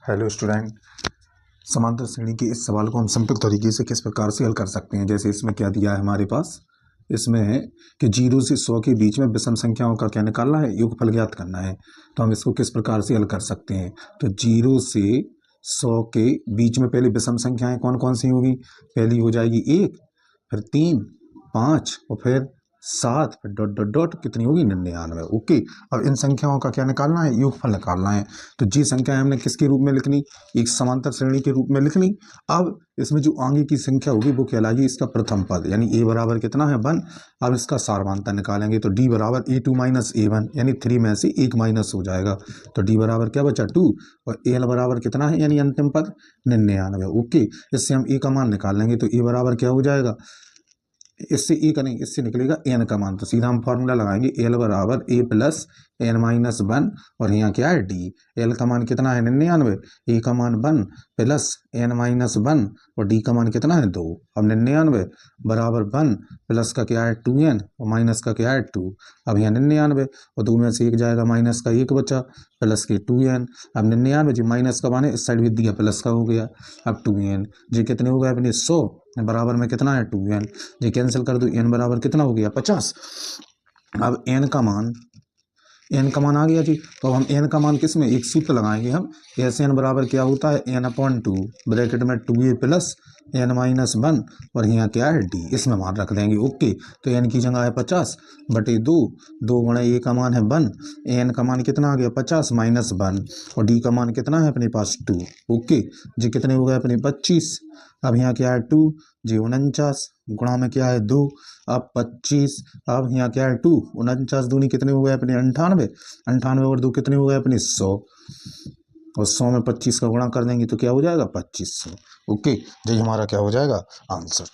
Hello student, समांतर श्रेणी के इस सवाल को हम सिंपल तरीके से किस प्रकार से हल कर सकते हैं। जैसे इसमें क्या दिया है हमारे पास, इसमें है कि 0 से 100 के बीच में विषम संख्याओं का क्या निकालना है, योगफल ज्ञात करना है। तो हम इसको किस प्रकार से हल कर सकते हैं। तो 0 से 100 के बीच में पहले विषम संख्याएं कौन कौन सी होगी। पहली हो जाएगी 1, फिर 3, 5 और फिर 7, फिर डॉट डॉट डॉट कितनी होगी 99। ओके, अब इन संख्याओं का क्या निकालना है, योगफल निकालना है। तो जी संख्या हमने किसके रूप में लिखनी, एक समांतर श्रेणी के रूप में लिखनी। अब इसमें जो आगे की संख्या होगी वो कहलाएगी इसका प्रथम पद, यानी a बराबर कितना है 1। अब इसका सारवांतर निकालेंगे तो d बराबर a2 माइनस a1, यानी 3 में से 1 माइनस हो जाएगा। तो d बराबर क्या बचा 2 और al बराबर कितना है, यानी अंतिम पद 99। ओके, इससे हम a का मान निकाल लेंगे तो a बराबर क्या हो जाएगा, इससे ए का नहीं, इससे निकलेगा एन का मान। तो सीधा हम फॉर्मूला लगाएंगे एल बराबर ए प्लस एन माइनस 1 और यहाँ क्या है डी। एल का मान कितना है 99, ए का मान 1 प्लस एन माइनस 1 और डी का मान कितना है 2। अब 99 बराबर 1 प्लस का क्या है 2n और माइनस का क्या है 2। अब यहाँ 99 और 2 में से 1 जाएगा, माइनस का 1 बचा प्लस के 2n। अब 99 जो माइनस का मान है इस साइड भी दिया प्लस का हो गया। अब 2n जी कितने हो गए अपने 100 बराबर में कितना है 2n, जी कैंसिल कर दो, n बराबर कितना हो गया 50। अब n का मान आ गया जी। तो अब हम n का मान किस में, एक सूत्र लगाएंगे हम, एस एन बराबर क्या होता है n/2 ब्रैकेट में 2a प्लस n माइनस 1 और यहाँ क्या है d, इसमें मान रख देंगे। ओके, तो n की जगह है 50 बटे 2, 2 गुणा a का मान है 1, n का मान कितना आ गया 50 माइनस 1 और d का मान कितना है अपने पास 2। ओके जी, कितने हो गए अपने 25। अब यहाँ क्या है 2 जी 49 गुणा में क्या है 2, अब 25। अब यहाँ क्या है 2, 49 दूनी कितने हो गए अपने 98, 98 और 2 कितने हो गए अपने 100 और 100 में 25 का गुणा कर देंगे तो क्या हो जाएगा 2500। ओके जी, हमारा क्या हो जाएगा आंसर।